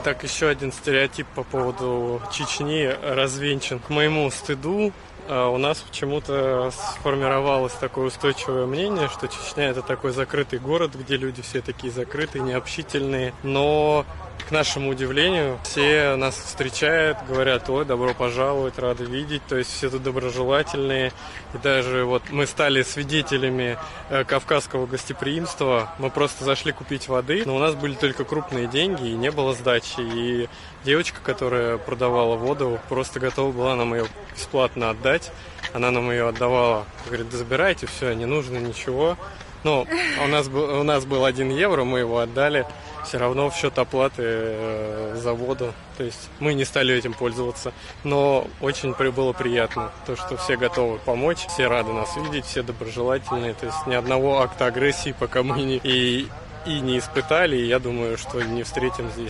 Так, еще один стереотип по поводу Чечни развенчан. К моему стыду, у нас почему-то сформировалось такое устойчивое мнение, что Чечня — это такой закрытый город, где люди все такие закрытые, необщительные. Но, к нашему удивлению, все нас встречают, говорят: ой, добро пожаловать, рады видеть. То есть все тут доброжелательные. И даже вот мы стали свидетелями кавказского гостеприимства. Мы просто зашли купить воды, но у нас были только крупные деньги и не было сдачи. И девочка, которая продавала воду, просто готова была нам ее бесплатно отдать. Она нам ее отдавала, говорит: да забирайте, все, не нужно ничего. Ну, у нас был 1 евро, мы его отдали, все равно в счет оплаты за воду. То есть мы не стали этим пользоваться. Но очень было приятно, то, что все готовы помочь, все рады нас видеть, все доброжелательные. То есть ни одного акта агрессии пока мы не испытали, и я думаю, что не встретим здесь.